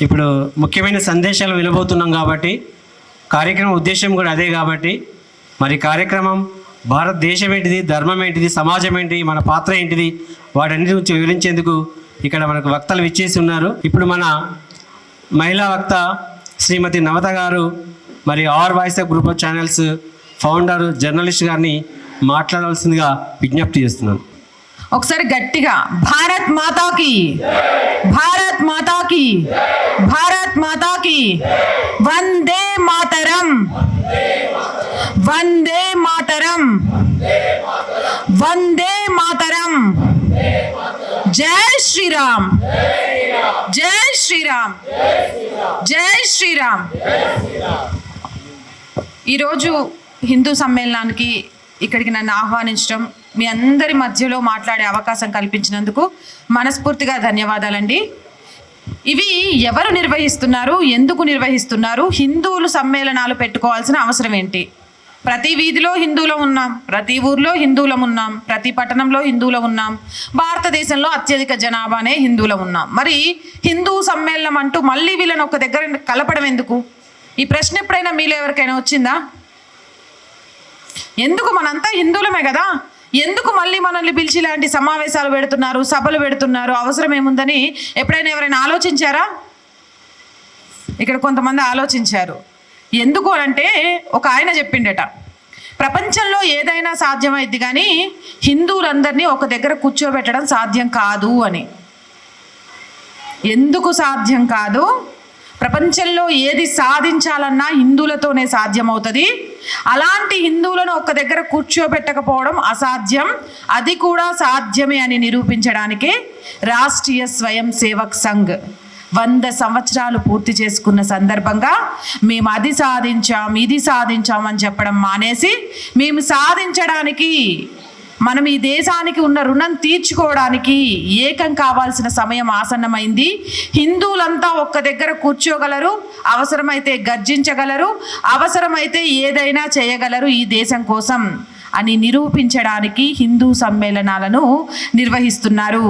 ఇప్పుడు ముఖ్యమైన సందేశాలు వినబోతున్నాం కాబట్టి కార్యక్రమం ఉద్దేశం కూడా అదే కాబట్టి మరి కార్యక్రమం భారతదేశం ఏంటిది, ధర్మం ఏంటిది, సమాజం ఏంటి, మన పాత్ర ఏంటిది, వాటన్నిటి గురించి వివరించేందుకు ఇక్కడ మనకు వక్తలు విచ్చేసి ఉన్నారు. ఇప్పుడు మన మహిళా వక్త శ్రీమతి నవత గారు మరి hour voice group of channels founder journalist గారిని మాట్లాడవలసిందిగా విజ్ఞప్తి చేస్తున్నాను. ఒకసారి గట్టిగా భారత్ మాతాకి, భారత్ మాతాకి, భారత్ మాతాకి, వందే మాతరం, వందే మాతరం, వందే మాతరం, జై శ్రీరామ్, జై శ్రీరామ్, జై శ్రీరామ్. ఈరోజు హిందూ సమ్మేళనానికి ఇక్కడికి నన్ను ఆహ్వానించడం, మీ అందరి మధ్యలో మాట్లాడే అవకాశం కల్పించినందుకు మనస్ఫూర్తిగా ధన్యవాదాలండి. ఇవి ఎవరు నిర్వహిస్తున్నారు, ఎందుకు నిర్వహిస్తున్నారు, హిందువులు సమ్మేళనాలు పెట్టుకోవాల్సిన అవసరం ఏంటి? ప్రతి వీధిలో హిందువులం ఉన్నాం, ప్రతి ఊర్లో హిందువులం ఉన్నాం, ప్రతి పట్టణంలో హిందువులం ఉన్నాం, భారతదేశంలో అత్యధిక జనాభానే హిందువులం ఉన్నాం. మరి హిందూ సమ్మేళనం అంటూ మళ్ళీ వీళ్ళని ఒక దగ్గర కలపడం ఎందుకు? ఈ ప్రశ్న ఎప్పుడైనా మీలో ఎవరికైనా వచ్చిందా? ఎందుకు? మనంతా హిందువులమే కదా, ఎందుకు మళ్ళీ మనల్ని పిలిచి ఇలాంటి సమావేశాలు పెడుతున్నారు, సభలు పెడుతున్నారు, అవసరం ఏముందని ఎప్పుడైనా ఎవరైనా ఆలోచించారా? ఇక్కడ కొంతమంది ఆలోచించారు. ఎందుకు అంటే ఒక ఆయన చెప్పిండట, ప్రపంచంలో ఏదైనా సాధ్యమైద్ది కానీ హిందువులందరినీ ఒక దగ్గర కూర్చోబెట్టడం సాధ్యం కాదు అని. ఎందుకు సాధ్యం కాదు? ప్రపంచంలో ఏది సాధించాలన్నా హిందువులతోనే సాధ్యమవుతుంది. అలాంటి హిందువులను ఒక్క దగ్గర కూర్చోబెట్టకపోవడం అసాధ్యం, అది కూడా సాధ్యమే అని నిరూపించడానికే రాష్ట్రీయ స్వయం సేవక్ సంఘ్ 100 సంవత్సరాలు పూర్తి చేసుకున్న సందర్భంగా మేము అది సాధించాం, ఇది సాధించాం అని చెప్పడం మానేసి, మేము సాధించడానికి, మనం ఈ దేశానికి ఉన్న రుణం తీర్చుకోవడానికి ఏకం కావాల్సిన సమయం ఆసన్నమైంది. హిందువులంతా ఒక్క దగ్గర కూర్చోగలరు, అవసరమైతే గర్జించగలరు, అవసరమైతే ఏదైనా చేయగలరు ఈ దేశం కోసం అని నిరూపించడానికి హిందూ సమ్మేళనాలను నిర్వహిస్తున్నారు.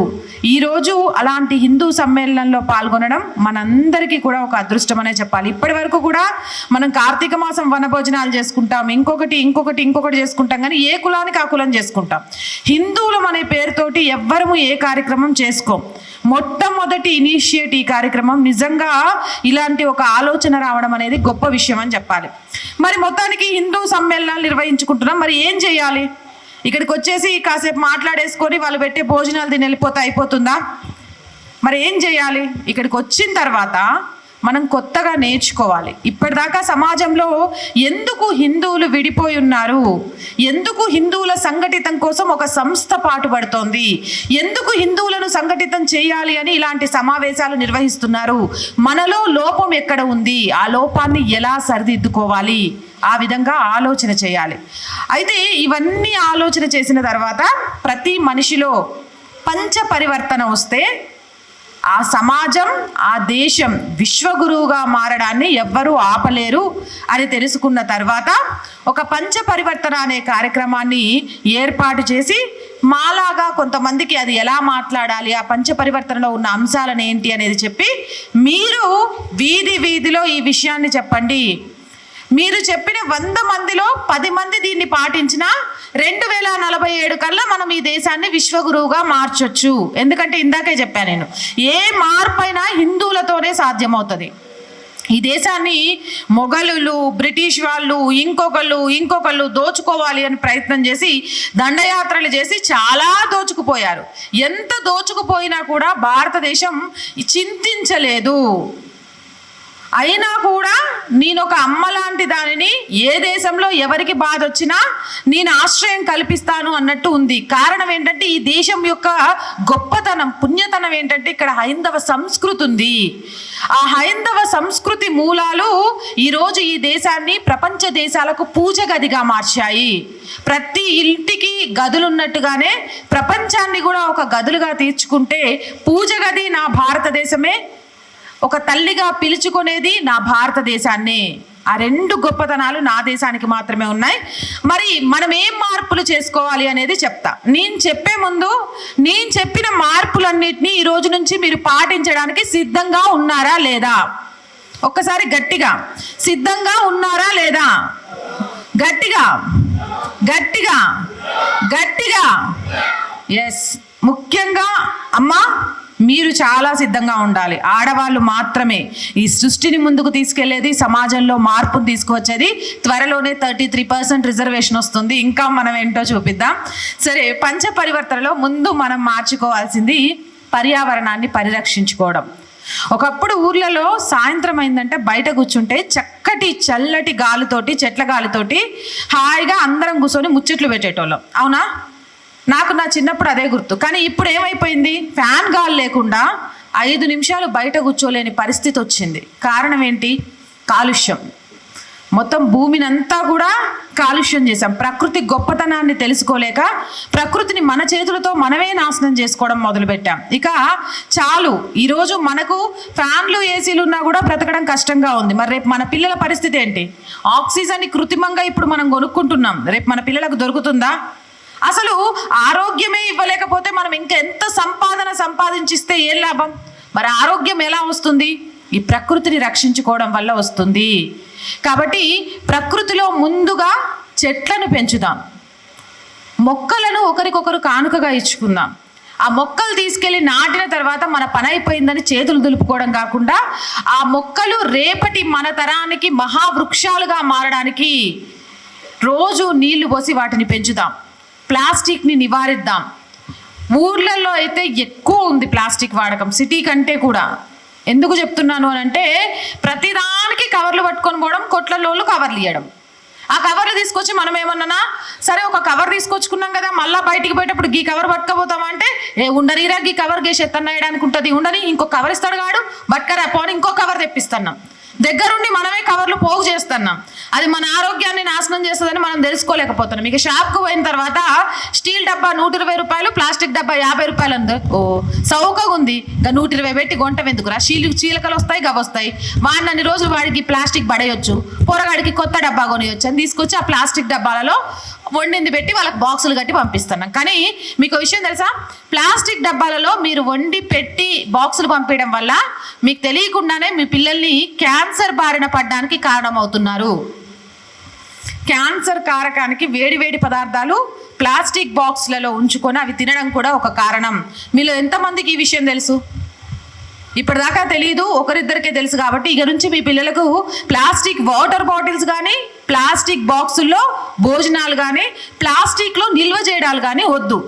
ఈరోజు అలాంటి హిందూ సమ్మేళనంలో పాల్గొనడం మనందరికీ కూడా ఒక అదృష్టం అనే చెప్పాలి. ఇప్పటి వరకు కూడా మనం కార్తీక మాసం వనభోజనాలు చేసుకుంటాం, ఇంకొకటి చేసుకుంటాం, కానీ ఏ కులానికి ఆ కులం చేసుకుంటాం. హిందువులం అనే పేరుతోటి ఎవ్వరము ఏ కార్యక్రమం చేసుకోం. మొట్టమొదటి ఇనిషియేట్ ఈ కార్యక్రమం. నిజంగా ఇలాంటి ఒక ఆలోచన రావడం అనేది గొప్ప విషయం అని చెప్పాలి. మరి మొత్తానికి హిందూ సమ్మేళనాలు నిర్వహించుకుంటున్నాం. మరి ఏం చేయాలి? ఇక్కడికి వచ్చేసి కాసేపు మాట్లాడేసుకొని వాళ్ళు పెట్టే భోజనాలు తిని వెళ్ళిపోతే అయిపోతుందా? మరి ఏం చేయాలి? ఇక్కడికి వచ్చిన తర్వాత మనం కొత్తగా నేర్చుకోవాలి. ఇప్పటిదాకా సమాజంలో ఎందుకు హిందువులు విడిపోయి ఉన్నారు, ఎందుకు హిందువుల సంఘటితం కోసం ఒక సంస్థ పాటుపడుతోంది, ఎందుకు హిందువులను సంఘటితం చేయాలి అని ఇలాంటి సమావేశాలు నిర్వహిస్తున్నారు, మనలో లోపం ఎక్కడ ఉంది, ఆ లోపాన్ని ఎలా సరిదిద్దుకోవాలి, ఆ విధంగా ఆలోచన చేయాలి. అయితే ఇవన్నీ ఆలోచన చేసిన తర్వాత ప్రతి మనిషిలో పంచ పరివర్తన వస్తే ఆ సమాజం, ఆ దేశం విశ్వగురువుగా మారడాన్ని ఎవ్వరూ ఆపలేరు అని తెలుసుకున్న తర్వాత ఒక పంచ పరివర్తన అనే కార్యక్రమాన్ని ఏర్పాటు చేసి మాలాగా కొంతమందికి అది ఎలా మాట్లాడాలి, ఆ పంచ పరివర్తనలో ఉన్న అంశాలను ఏంటి అనేది చెప్పి మీరు వీధిలో ఈ విషయాన్ని చెప్పండి. మీరు చెప్పిన 100 మందిలో 10 మంది దీన్ని పాటించినా 2047 కల్లా మనం ఈ దేశాన్ని విశ్వగురువుగా మార్చొచ్చు. ఎందుకంటే ఇందాకే చెప్పాను నేను, ఏ మార్పైనా హిందువులతోనే సాధ్యమవుతుంది. ఈ దేశాన్ని మొఘలులు, బ్రిటిష్ వాళ్ళు, ఇంకొకళ్ళు దోచుకోవాలి అని ప్రయత్నం చేసి దండయాత్రలు చేసి చాలా దోచుకుపోయారు. ఎంత దోచుకుపోయినా కూడా భారతదేశం చింతించలేదు. అయినా కూడా నేను ఒక అమ్మ లాంటి దానిని, ఏ దేశంలో ఎవరికి బాధ వచ్చినా నేను ఆశ్రయం కల్పిస్తాను అన్నట్టు ఉంది. కారణం ఏంటంటే ఈ దేశం యొక్క గొప్పతనం, పుణ్యతనం ఏంటంటే ఇక్కడ హైందవ సంస్కృతి ఉంది. ఆ హైందవ సంస్కృతి మూలాలు ఈరోజు ఈ దేశాన్ని ప్రపంచ దేశాలకు పూజ గదిగా మార్చాయి. ప్రతి ఇంటికి గదులున్నట్టుగానే ప్రపంచాన్ని కూడా ఒక గదులుగా తీర్చుకుంటే పూజ గది నా భారతదేశమే, ఒక తల్లిగా పిలుచుకునేది నా భారతదేశాన్ని. ఆ రెండు గొప్పతనాలు నా దేశానికి మాత్రమే ఉన్నాయి. మరి మనం ఏం మార్పులు చేసుకోవాలి అనేది చెప్తా. నేను చెప్పే ముందు నేను చెప్పిన మార్పులన్నిటినీ ఈ రోజు నుంచి మీరు పాటించడానికి సిద్ధంగా ఉన్నారా లేదా? ఒక్కసారి గట్టిగా, సిద్ధంగా ఉన్నారా లేదా? గట్టిగా గట్టిగా గట్టిగా. ఎస్, ముఖ్యంగా అమ్మా మీరు చాలా సిద్ధంగా ఉండాలి. ఆడవాళ్ళు మాత్రమే ఈ సృష్టిని ముందుకు తీసుకెళ్లేది, సమాజంలో మార్పును తీసుకువచ్చేది. త్వరలోనే 33% రిజర్వేషన్ వస్తుంది. ఇంకా మనం ఏంటో చూపిద్దాం. సరే, పంచ పరివర్తనలో ముందు మనం మార్చుకోవాల్సింది పర్యావరణాన్ని పరిరక్షించుకోవడం. ఒకప్పుడు ఊర్లలో సాయంత్రం అయిందంటే బయట కూర్చుంటే చక్కటి చల్లటి గాలితోటి, చెట్ల గాలితోటి హాయిగా అందరం కూర్చొని ముచ్చట్లు పెట్టేటోళ్ళం. అవునా? నాకు నా చిన్నప్పుడు అదే గుర్తు. కానీ ఇప్పుడు ఏమైపోయింది? ఫ్యాన్ గాలి లేకుండా 5 నిమిషాలు బయట కూర్చోలేని పరిస్థితి వచ్చింది. కారణం ఏంటి? కాలుష్యం. మొత్తం భూమిని అంతా కూడా కాలుష్యం చేశాం. ప్రకృతి గొప్పతనాన్ని తెలుసుకోలేక ప్రకృతిని మన చేతులతో మనమే నాశనం చేసుకోవడం మొదలుపెట్టాం. ఇక చాలు, ఈరోజు మనకు ఫ్యాన్లు ఏసీలు ఉన్నా కూడా బ్రతకడం కష్టంగా ఉంది. మరి రేపు మన పిల్లల పరిస్థితి ఏంటి? ఆక్సిజన్ని కృత్రిమంగా ఇప్పుడు మనం కొనుక్కుంటున్నాం. రేపు మన పిల్లలకు దొరుకుతుందా? అసలు ఆరోగ్యమే ఇవ్వలేకపోతే మనం ఇంకా ఎంత సంపాదించిస్తే ఏం లాభం? మరి ఆరోగ్యం ఎలా వస్తుంది? ఈ ప్రకృతిని రక్షించుకోవడం వల్ల వస్తుంది. కాబట్టి ప్రకృతిలో ముందుగా చెట్లను పెంచుదాం, మొక్కలను ఒకరికొకరు కానుకగా ఇచ్చుకుందాం. ఆ మొక్కలు తీసుకెళ్ళి నాటిన తర్వాత మన పని అయిపోయిందని చేతులు దులుపుకోవడం కాకుండా ఆ మొక్కలు రేపటి మన తరానికి మహావృక్షాలుగా మారడానికి రోజు నీళ్లు పోసి వాటిని పెంచుదాం. ప్లాస్టిక్ని నివారిద్దాం. ఊర్లలో అయితే ఎక్కువ ఉంది ప్లాస్టిక్ వాడకం, సిటీ కంటే కూడా. ఎందుకు చెప్తున్నాను అని అంటే, ప్రతిదానికి కవర్లు పట్టుకొని పోవడం, కొట్లలోళ్ళు కవర్లు ఇవ్వడం. ఆ కవర్లు తీసుకొచ్చి మనం ఏమన్నా సరే ఒక కవర్ తీసుకొచ్చుకున్నాం కదా, మళ్ళీ బయటికి పోయేటప్పుడు గీ కవర్ పట్టుకపోతామా అంటే, ఉండనిరా గీ కవర్ గేసి ఎత్తన్న వేయడానికి ఉంటుంది, ఉండని ఇంకో కవర్ ఇస్తాడు కాడు, బట్కరా పోని ఇంకో కవర్ తెప్పిస్తున్నాం. దగ్గరుండి మనమే కవర్లు పోగు చేస్తున్నాం. అది మన ఆరోగ్యాన్ని నాశనం చేస్తుందని మనం తెలుసుకోలేకపోతున్నాం. ఇక షాప్కు పోయిన తర్వాత స్టీల్ డబ్బా 120 రూపాయలు, ప్లాస్టిక్ డబ్బా 50 రూపాయలు అందు. ఓ సౌకగా ఉంది, ఇక 120 పెట్టి గొంట ఎందుకురా, చీలకలు వస్తాయి, గవి వస్తాయి. వాడిని అన్ని రోజులు వాడికి ప్లాస్టిక్ పడేయొచ్చు, పొరగాడికి కొత్త డబ్బా కొనియొచ్చు అని తీసుకొచ్చి ఆ ప్లాస్టిక్ డబ్బాలలో వండింది పెట్టి వాళ్ళకి బాక్సులు కట్టి పంపిస్తున్నాం. కానీ మీకు విషయం తెలుసా? ప్లాస్టిక్ డబ్బాలలో మీరు వండి పెట్టి బాక్సులు పంపించడం వల్ల మీకు తెలియకుండానే మీ పిల్లల్ని క్యాన్సర్ బారిన పడడానికి కారణమవుతున్నారు. క్యాన్సర్ కారకానికి వేడి పదార్థాలు ప్లాస్టిక్ బాక్స్లలో ఉంచుకొని అవి తినడం కూడా ఒక కారణం. మీలో ఎంతమందికి ఈ విషయం తెలుసు? ఇప్పటిదాకా తెలియదు, ఒకరిద్దరికే తెలుసు. కాబట్టి ఇక నుంచి మీ పిల్లలకు ప్లాస్టిక్ వాటర్ బాటిల్స్ కానీ, ప్లాస్టిక్ బాక్సుల్లో భోజనాలు కానీ, ప్లాస్టిక్లో నిల్వ చేయడాలు కానీ వద్దు.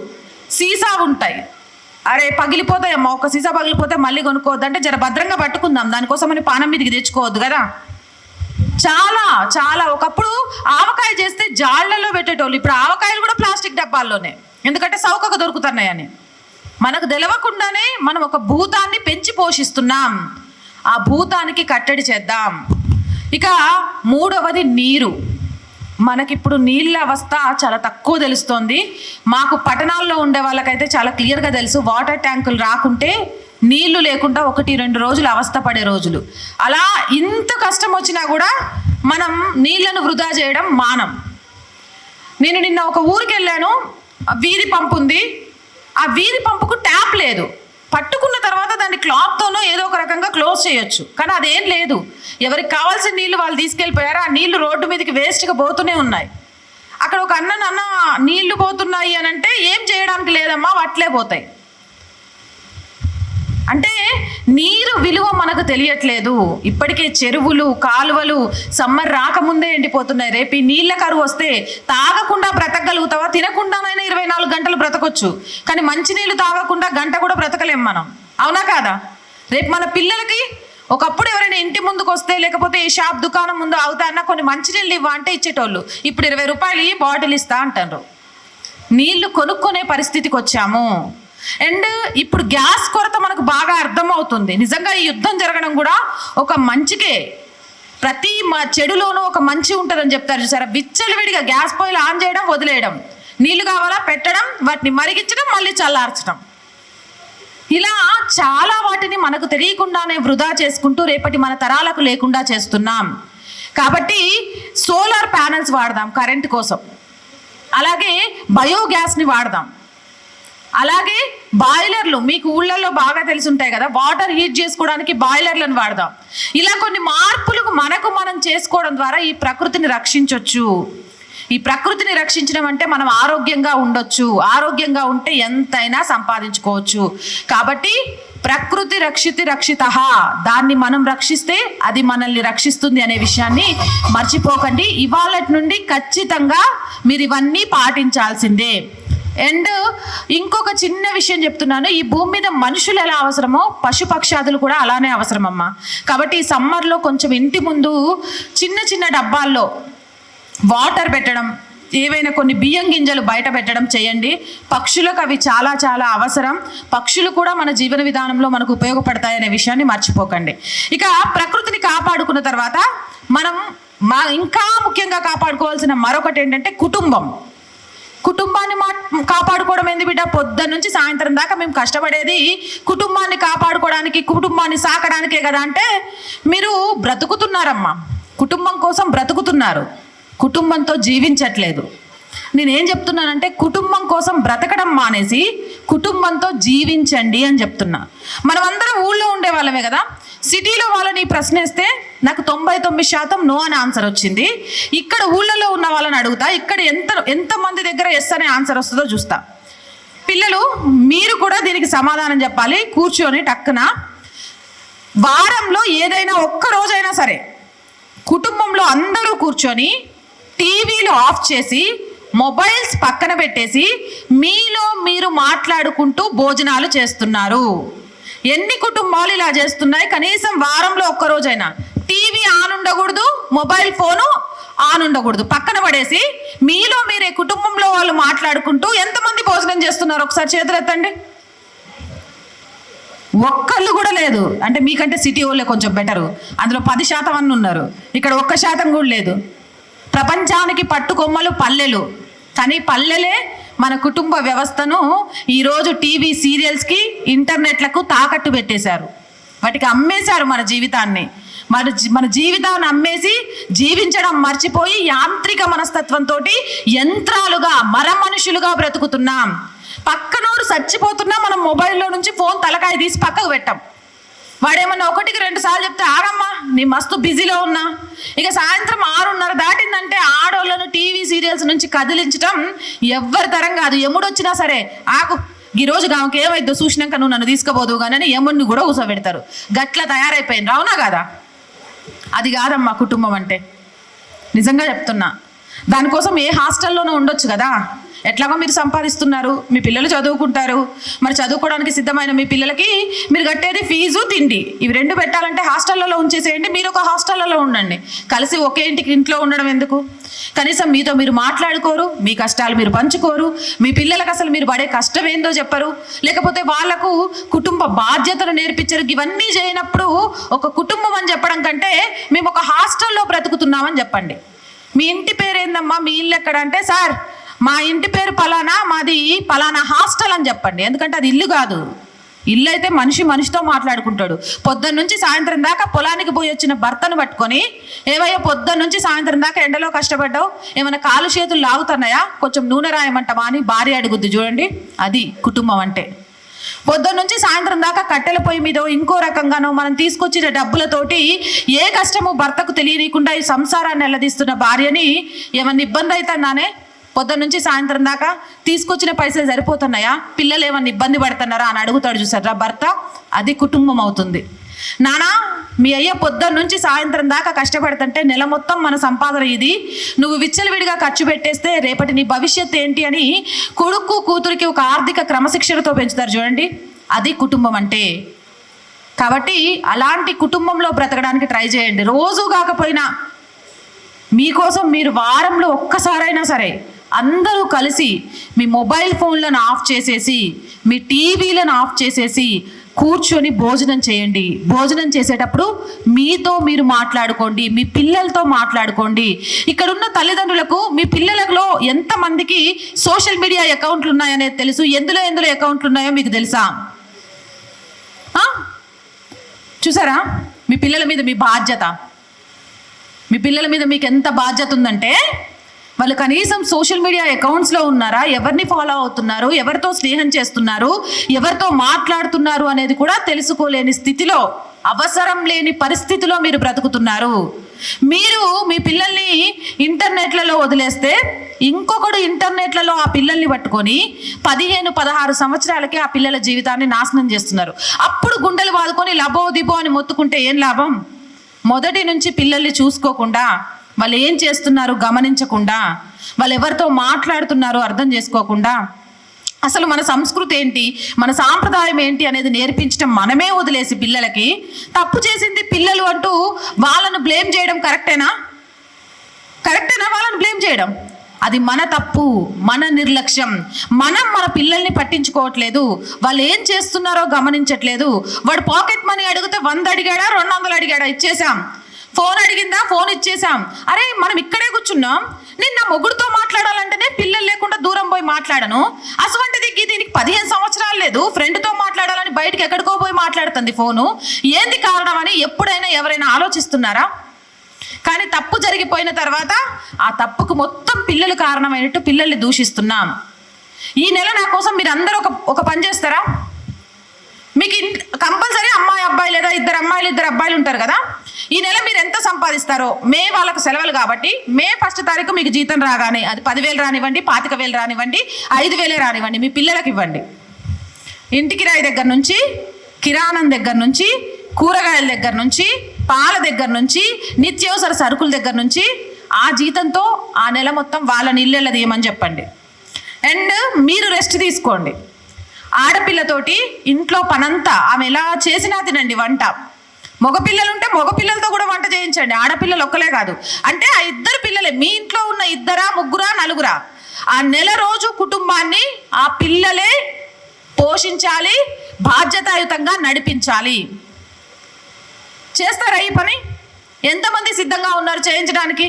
సీసా ఉంటాయి, అరే పగిలిపోతాయమ్మా, ఒక సీసా పగిలిపోతే మళ్ళీ కొనుక్కోవద్దు అంటే జర భద్రంగా పట్టుకుందాం, దానికోసం అని పానం మీదకి తెచ్చుకోవద్దు కదా. చాలా ఒకప్పుడు ఆవకాయ చేస్తే జాళ్లలో పెట్టేటోళ్ళు, ఇప్పుడు ఆవకాయలు కూడా ప్లాస్టిక్ డబ్బాల్లోనే, ఎందుకంటే సౌకగా దొరుకుతున్నాయని. మనకు తెలవకుండానే మనం ఒక భూతాన్ని పెంచి పోషిస్తున్నాం. ఆ భూతానికి కట్టడి చేద్దాం. ఇక మూడవది నీరు. మనకిప్పుడు నీళ్ళ అవస్థ చాలా తక్కువ తెలుస్తోంది. మాకు పట్టణాల్లో ఉండే వాళ్ళకైతే చాలా క్లియర్గా తెలుసు. వాటర్ ట్యాంకులు రాకుంటే, నీళ్లు లేకుండా 1-2 రోజులు అవస్థ పడే రోజులు. అలా ఇంత కష్టం వచ్చినా కూడా మనం నీళ్లను వృధా చేయడం మానం. నేను నిన్న ఒక ఊరికి వెళ్ళాను, వీధి పంపు ఉంది. ఆ వీధి పంపుకు ట్యాప్ లేదు. పట్టుకున్న తర్వాత దాన్ని క్లాత్తోనో ఏదో ఒక రకంగా క్లోజ్ చేయొచ్చు, కానీ అదేం లేదు. ఎవరికి కావాల్సిన నీళ్లు వాళ్ళు తీసుకెళ్ళిపోయారు. ఆ నీళ్లు రోడ్డు మీదకి వేస్ట్గా పోతూనే ఉన్నాయి. అక్కడ ఒక అన్న నీళ్లు పోతున్నాయి అని అంటే, ఏం చేయడానికి లేదమ్మా, అట్లే పోతాయి. అంటే నీరు విలువ మనకు తెలియట్లేదు. ఇప్పటికే చెరువులు, కాలువలు సమ్మర్ రాకముందే ఎండిపోతున్నాయి. రేపు ఈ నీళ్ళ కరువు వస్తే తాగకుండా బ్రతకగలుగుతావా? తినకుండానైనా 24 గంటలు బ్రతకొచ్చు, కానీ మంచినీళ్ళు తాగకుండా గంట కూడా బ్రతకలేం మనం. అవునా కాదా? రేపు మన పిల్లలకి ఒకప్పుడు ఎవరైనా ఇంటి ముందుకు వస్తే, లేకపోతే ఏ షాప్ దుకాణం ముందు అవుతా అన్న కొన్ని మంచినీళ్ళు ఇవ్వ అంటే ఇచ్చేటోళ్ళు. ఇప్పుడు 20 రూపాయలు బాటిల్ ఇస్తా అంటారు. నీళ్లు కొనుక్కునే పరిస్థితికి వచ్చాము. అండ్ ఇప్పుడు గ్యాస్ కొరత మనకు బాగా అర్థమవుతుంది. నిజంగా ఈ యుద్ధం జరగడం కూడా ఒక మంచికే. ప్రతి చెడులోనూ ఒక మంచి ఉంటుందని చెప్తారు చూసారా. విచ్చలవిడిగా గ్యాస్ పొయ్యిలు ఆన్ చేయడం, వదిలేయడం, నీళ్లు కావాలా పెట్టడం, వాటిని మరిగించడం, మళ్ళీ చల్లార్చడం. ఇలా చాలా వాటిని మనకు తెలియకుండానే వృధా చేసుకుంటూ రేపటి మన తరాలకు లేకుండా చేస్తున్నాం. కాబట్టి సోలార్ ప్యానెల్స్ వాడదాం కరెంట్ కోసం, అలాగే బయోగ్యాస్ని వాడదాం, అలాగే బాయిలర్లు మీకు ఊళ్ళల్లో బాగా తెలిసి ఉంటాయి కదా, వాటర్ హీట్ చేసుకోవడానికి బాయిలర్లను వాడదాం. ఇలా కొన్ని మార్పులు మనం చేసుకోవడం ద్వారా ఈ ప్రకృతిని రక్షించవచ్చు. ఈ ప్రకృతిని రక్షించడం అంటే మనం ఆరోగ్యంగా ఉండొచ్చు, ఆరోగ్యంగా ఉంటే ఎంతైనా సంపాదించుకోవచ్చు. కాబట్టి ప్రకృతి రక్షితః, దాన్ని మనం రక్షిస్తే అది మనల్ని రక్షిస్తుంది అనే విషయాన్ని మర్చిపోకండి. ఇవాళటి నుండి ఖచ్చితంగా మీరు ఇవన్నీ పాటించాల్సిందే. అండ్ ఇంకొక చిన్న విషయం చెప్తున్నాను, ఈ భూమి మీద మనుషులు ఎలా అవసరమో పశుపక్షాదులు కూడా అలానే అవసరమమ్మా. కాబట్టి ఈ సమ్మర్లో కొంచెం ఇంటి ముందు చిన్న చిన్న డబ్బాల్లో వాటర్ పెట్టడం, ఏవైనా కొన్ని బియ్యం గింజలు బయట పెట్టడం చేయండి. పక్షులకు అవి చాలా చాలా అవసరం. పక్షులు కూడా మన జీవన విధానంలో మనకు ఉపయోగపడతాయనే విషయాన్ని మర్చిపోకండి. ఇక ప్రకృతిని కాపాడుకున్న తర్వాత మనం ఇంకా ముఖ్యంగా కాపాడుకోవాల్సిన మరొకటి ఏంటంటే కుటుంబాన్ని కాపాడుకోవడం ఏంది బిడ్డ? పొద్దున్న నుంచి సాయంత్రం దాకా మేము కష్టపడేది కుటుంబాన్ని కాపాడుకోవడానికి, కుటుంబాన్ని సాకడానికే కదా అంటే మీరు బ్రతుకుతున్నారమ్మా, కుటుంబం కోసం బ్రతుకుతున్నారు, కుటుంబంతో జీవించట్లేదు. నేనేం చెప్తున్నానంటే కుటుంబం కోసం బ్రతకడం మానేసి కుటుంబంతో జీవించండి అని చెప్తున్నా. మనం అందరం ఊళ్ళో ఉండే వాళ్ళమే కదా, సిటీలో వాళ్ళని ప్రశ్నిస్తే నాకు 99% నో అని ఆన్సర్ వచ్చింది. ఇక్కడ ఊళ్ళలో ఉన్న వాళ్ళని అడుగుతా, ఇక్కడ ఎంతమంది దగ్గర ఎస్ అనే ఆన్సర్ వస్తుందో చూస్తా. పిల్లలు మీరు కూడా దీనికి సమాధానం చెప్పాలి. కూర్చొని టక్కున వారంలో ఏదైనా ఒక్క రోజైనా సరే కుటుంబంలో అందరూ కూర్చొని టీవీలు ఆఫ్ చేసి మొబైల్స్ పక్కన పెట్టేసి మీలో మీరు మాట్లాడుకుంటూ భోజనాలు చేస్తున్నారు. ఎన్ని కుటుంబాలు ఇలా చేస్తున్నాయి? కనీసం వారంలో ఒక్కరోజైనా టీవీ ఆన్ ఉండకూడదు, మొబైల్ ఫోను ఆన్ ఉండకూడదు, పక్కన పడేసి మీలో మీరే కుటుంబంలో వాళ్ళు మాట్లాడుకుంటూ ఎంతమంది భోజనం చేస్తున్నారు? ఒకసారి చేతులు ఎత్తండి. ఒక్కళ్ళు కూడా లేదు. అంటే మీకంటే సిటీ వాళ్ళే కొంచెం బెటరు, అందులో 10% అన్న ఉన్నారు, ఇక్కడ 1% కూడా లేదు. ప్రపంచానికి పట్టుకొమ్మలు పల్లెలు, కానీ పల్లెలే మన కుటుంబ వ్యవస్థను ఈరోజు టీవీ సీరియల్స్కి, ఇంటర్నెట్లకు తాకట్టు పెట్టేశారు. వాటికి అమ్మేశారు మన జీవితాన్ని. మన జీవితాన్ని అమ్మేసి జీవించడం మర్చిపోయి యాంత్రిక మనస్తత్వంతో యంత్రాలుగా మనుషులుగా బ్రతుకుతున్నాం. పక్కనోడు చచ్చిపోతున్నా మనం మొబైల్లో నుంచి ఫోన్ తలకాయ తీసి పక్కకు పెట్టాం. వాడేమన్నా 1-2 సార్లు చెప్తే ఆగమ్మా నీ మస్తు బిజీలో ఉన్నా. ఇక సాయంత్రం 6:30 దాటిందంటే ఆడోళ్ళను టీవీ సీరియల్స్ నుంచి కదిలించడం ఎవ్వరి తరం కాదు. ఎముడు వచ్చినా సరే ఆకు, ఈరోజు ఆమెకి ఏమైద్దో చూసినాక నువ్వు నన్ను తీసుకుపోదు కానీ ఎముడిని కూడా కూసోబెడతారు. గట్ల తయారైపోయింది, అవునా కాదా? అది కాదమ్మా కుటుంబం అంటే, నిజంగా చెప్తున్నా. దానికోసం ఏ హాస్టల్లోనూ ఉండొచ్చు కదా, ఎట్లాగో మీరు సంపాదిస్తున్నారు, మీ పిల్లలు చదువుకుంటారు. మరి చదువుకోవడానికి సిద్ధమైన మీ పిల్లలకి మీరు కట్టేది ఫీజు, తిండి, ఇవి 2 పెట్టాలంటే హాస్టళ్లలో ఉంచేసేయండి. మీరు ఒక హాస్టళ్లలో ఉండండి. కలిసి ఒకే ఇంట్లో ఉండడం ఎందుకు? కనీసం మీతో మీరు మాట్లాడుకోరు, మీ కష్టాలు మీరు పంచుకోరు, మీ పిల్లలకు అసలు మీరు పడే కష్టం ఏందో చెప్పరు, లేకపోతే వాళ్లకు కుటుంబ బాధ్యతను నేర్పించరు. ఇవన్నీ చేయనప్పుడు ఒక కుటుంబం అని చెప్పడం కంటే మేము ఒక హాస్టల్లో బ్రతుకుతున్నామని చెప్పండి. మీ ఇంటి పేరేందమ్మా, మీ ఇల్లు ఎక్కడ అంటే, సార్ మా ఇంటి పేరు పలానా, మాది పలానా హాస్టల్ అని చెప్పండి. ఎందుకంటే అది ఇల్లు కాదు. ఇల్లు అయితే మనిషితో మాట్లాడుకుంటాడు. పొద్దున్న నుంచి సాయంత్రం దాకా పొలానికి పోయి వచ్చిన భర్తను పట్టుకొని, ఏవయ్యో పొద్దున్న నుంచి సాయంత్రం దాకా ఎండలో కష్టపడ్డావు, ఏమైనా కాలు చేతులు లాగుతున్నాయా, కొంచెం నూనె రాయమంటావా అని భార్య అడుగుద్ది. చూడండి, అది కుటుంబం అంటే. పొద్దున్న నుంచి సాయంత్రం దాకా కట్టెల పొయ్యి మీదో ఇంకో రకంగానో మనం తీసుకొచ్చిన డబ్బులతోటి ఏ కష్టము భర్తకు తెలియనీయకుండా ఈ సంసారాన్ని ఎల్లదీస్తున్న భార్యని ఏమన్నా ఇబ్బంది అవుతుందానే? పొద్దున్న నుంచి సాయంత్రం దాకా తీసుకొచ్చిన పైసలు సరిపోతున్నాయా, పిల్లలు ఏమన్నా ఇబ్బంది పడుతున్నారా అని అడుగుతాడు చూసారా భర్త. అది కుటుంబం అవుతుంది. నానా మీ అయ్య పొద్దున్న నుంచి సాయంత్రం దాకా కష్టపడుతుంటే నెల మొత్తం మన సంపాదన ఇది, నువ్వు విచ్చలవిడిగా ఖర్చు పెట్టేస్తే రేపటి నీ భవిష్యత్తు ఏంటి అని కొడుకు కూతురికి ఒక ఆర్థిక క్రమశిక్షణతో పెంచుతారు చూడండి, అది కుటుంబం అంటే. కాబట్టి అలాంటి కుటుంబంలో బ్రతకడానికి ట్రై చేయండి. రోజు కాకపోయినా మీకోసం మీరు వారంలో ఒక్కసారైనా సరే అందరూ కలిసి మీ మొబైల్ ఫోన్లను ఆఫ్ చేసేసి, మీ టీవీలను ఆఫ్ చేసేసి కూర్చొని భోజనం చేయండి. భోజనం చేసేటప్పుడు మీతో మీరు మాట్లాడుకోండి, మీ పిల్లలతో మాట్లాడుకోండి. ఇక్కడున్న తల్లిదండ్రులకు మీ పిల్లలలో ఎంతమందికి సోషల్ మీడియా అకౌంట్లు ఉన్నాయనేది తెలుసు, ఎందులో అకౌంట్లు ఉన్నాయో మీకు తెలుసా? చూసారా మీ పిల్లల మీద మీ బాధ్యత, మీ పిల్లల మీద మీకు ఎంత బాధ్యత ఉందంటే వాళ్ళు కనీసం సోషల్ మీడియా అకౌంట్స్లో ఉన్నారా, ఎవరిని ఫాలో అవుతున్నారు, ఎవరితో స్నేహం చేస్తున్నారు, ఎవరితో మాట్లాడుతున్నారు అనేది కూడా తెలుసుకోలేని స్థితిలో, అవసరం లేని పరిస్థితిలో మీరు బ్రతుకుతున్నారు. మీరు మీ పిల్లల్ని ఇంటర్నెట్లలో వదిలేస్తే ఇంకొకడు ఇంటర్నెట్లలో ఆ పిల్లల్ని పట్టుకొని 15-16 సంవత్సరాలకి ఆ పిల్లల జీవితాన్ని నాశనం చేస్తున్నారు. అప్పుడు గుండెలు బాదుకొని లబో దిబో అని మొత్తుకుంటే ఏం లాభం? మొదటి నుంచి పిల్లల్ని చూసుకోకుండా, వాళ్ళు ఏం చేస్తున్నారు గమనించకుండా, వాళ్ళు ఎవరితో మాట్లాడుతున్నారో అర్థం చేసుకోకుండా, అసలు మన సంస్కృతి ఏంటి, మన సాంప్రదాయం ఏంటి అనేది నేర్పించడం మనమే వదిలేసి పిల్లలకి తప్పు చేసింది పిల్లలు అంటూ వాళ్ళను బ్లేమ్ చేయడం కరెక్టేనా? వాళ్ళని బ్లేమ్ చేయడం అది మన తప్పు, మన నిర్లక్ష్యం. మనం మన పిల్లల్ని పట్టించుకోవట్లేదు, వాళ్ళు ఏం చేస్తున్నారో గమనించట్లేదు. వాడు పాకెట్ మనీ అడిగితే 100 అడిగాడా 200 అడిగాడా ఇచ్చేసాం. ఫోన్ అడిగిందా ఫోన్ ఇచ్చేసాం. అరే మనం ఇక్కడే కూర్చున్నాం, నేను నా మొగుడుతో మాట్లాడాలంటేనే పిల్లలు లేకుండా దూరం పోయి మాట్లాడను. అటువంటిది దీనికి 15 సంవత్సరాలు లేదు, ఫ్రెండ్తో మాట్లాడాలని బయటికి ఎక్కడికో పోయి మాట్లాడుతుంది ఫోను. ఏంది కారణం అని ఎప్పుడైనా ఎవరైనా ఆలోచిస్తున్నారా? కానీ తప్పు జరిగిపోయిన తర్వాత ఆ తప్పుకు మొత్తం పిల్లలు కారణమైనట్టు పిల్లల్ని దూషిస్తున్నాం. ఈ నెల నా కోసం మీరు అందరూ ఒక పని చేస్తారా? మీకు కంపల్సరీ అమ్మాయి అబ్బాయి లేదా 2 అమ్మాయిలు 2 అబ్బాయిలు ఉంటారు కదా. ఈ నెల మీరు ఎంత సంపాదిస్తారో, మే వాళ్ళకు సెలవులు కాబట్టి మే 1వ తారీఖు మీకు జీతం రాగానే అది 10,000 రానివ్వండి, 25,000 రానివ్వండి, 5,000 రానివ్వండి, మీ పిల్లలకు ఇవ్వండి. ఇంటి కిరాయి దగ్గర నుంచి, కిరాణం దగ్గర నుంచి, కూరగాయల దగ్గర నుంచి, పాల దగ్గర నుంచి, నిత్యావసర సరుకుల దగ్గర నుంచి ఆ జీతంతో ఆ నెల మొత్తం వాళ్ళని ఇళ్ళ తీయమని చెప్పండి. అండ్ మీరు రెస్ట్ తీసుకోండి. ఆడపిల్లతోటి ఇంట్లో పనంతా ఆమె ఎలా చేసినా తినండి వంట. మగపిల్లలుంటే మగపిల్లలతో కూడా వంట చేయించండి, ఆడపిల్లలు ఒక్కలే కాదు. అంటే ఆ 2 పిల్లలే, మీ ఇంట్లో ఉన్న 2, 3, 4 ఆ నెల రోజు కుటుంబాన్ని ఆ పిల్లలే పోషించాలి, బాధ్యతాయుతంగా నడిపించాలి. చేస్తారా ఈ పని? ఎంతమంది సిద్ధంగా ఉన్నారు చేయించడానికి?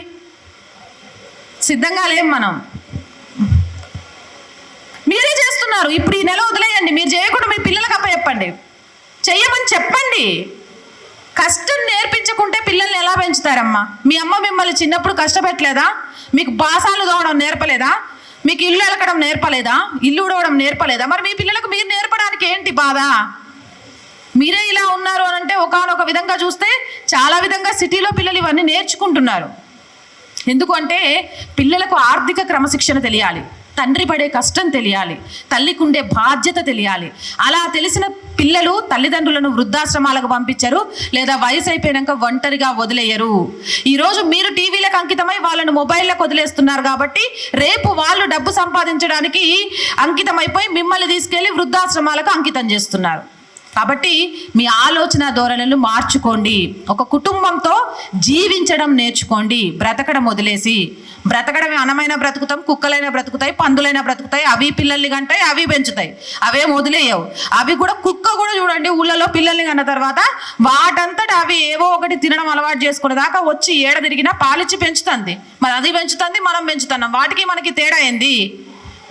సిద్ధంగా లేం మనం. మీరే చేస్తున్నారు. ఇప్పుడు ఈ నెల వదిలేయండి, మీరు చేయకుండా మీ పిల్లలకు అప్పచెప్పండి, చెయ్యమని చెప్పండి. కష్టం నేర్పించకుంటే పిల్లల్ని ఎలా పెంచుతారమ్మా? మీ అమ్మ మిమ్మల్ని చిన్నప్పుడు కష్టపెట్టలేదా? మీకు బాసాలు తోవడం నేర్పలేదా? మీకు ఇల్లు ఎలకడం నేర్పలేదా? ఇల్లు ఉడవడం నేర్పలేదా? మరి మీ పిల్లలకు మీరు నేర్పడానికి ఏంటి బాధ? మీరే ఇలా ఉన్నారు అని అంటే ఒకానొక విధంగా చూస్తే చాలా విధంగా సిటీలో పిల్లలు ఇవన్నీ నేర్చుకుంటున్నారు. ఎందుకంటే పిల్లలకు ఆర్థిక క్రమశిక్షణ తెలియాలి, తండ్రి పడే కష్టం తెలియాలి, తల్లికి ఉండే బాధ్యత తెలియాలి. అలా తెలిసిన పిల్లలు తల్లిదండ్రులను వృద్ధాశ్రమాలకు పంపించరు, లేదా వయసు అయిపోయాక ఒంటరిగా వదిలేయరు. ఈరోజు మీరు టీవీలకు అంకితమై వాళ్ళను మొబైల్లకు వదిలేస్తున్నారు కాబట్టి రేపు వాళ్ళు డబ్బు సంపాదించడానికి అంకితమైపోయి మిమ్మల్ని తీసుకెళ్లి వృద్ధాశ్రమాలకు అంకితం చేస్తున్నారు. కాబట్టి మీ ఆలోచన ధోరణులు మార్చుకోండి. ఒక కుటుంబంతో జీవించడం నేర్చుకోండి, బ్రతకడం వదిలేసి. బ్రతకడమే అనమైన బ్రతుకుతాం, కుక్కలైనా బ్రతుకుతాయి, పందులైనా బ్రతుకుతాయి, అవి పిల్లల్ని కంటాయి, అవి పెంచుతాయి, అవేం వదిలేయవు. అవి కూడా, కుక్క కూడా చూడండి ఊళ్ళలో పిల్లల్ని కన్న తర్వాత వాటంతట అవి ఏవో ఒకటి తినడం అలవాటు చేసుకునే దాకా వచ్చి ఏడ తిరిగినా పాలిచ్చి పెంచుతుంది. మరి అది పెంచుతుంది, మనం పెంచుతున్నాం. వాటికి మనకి తేడా ఏంది?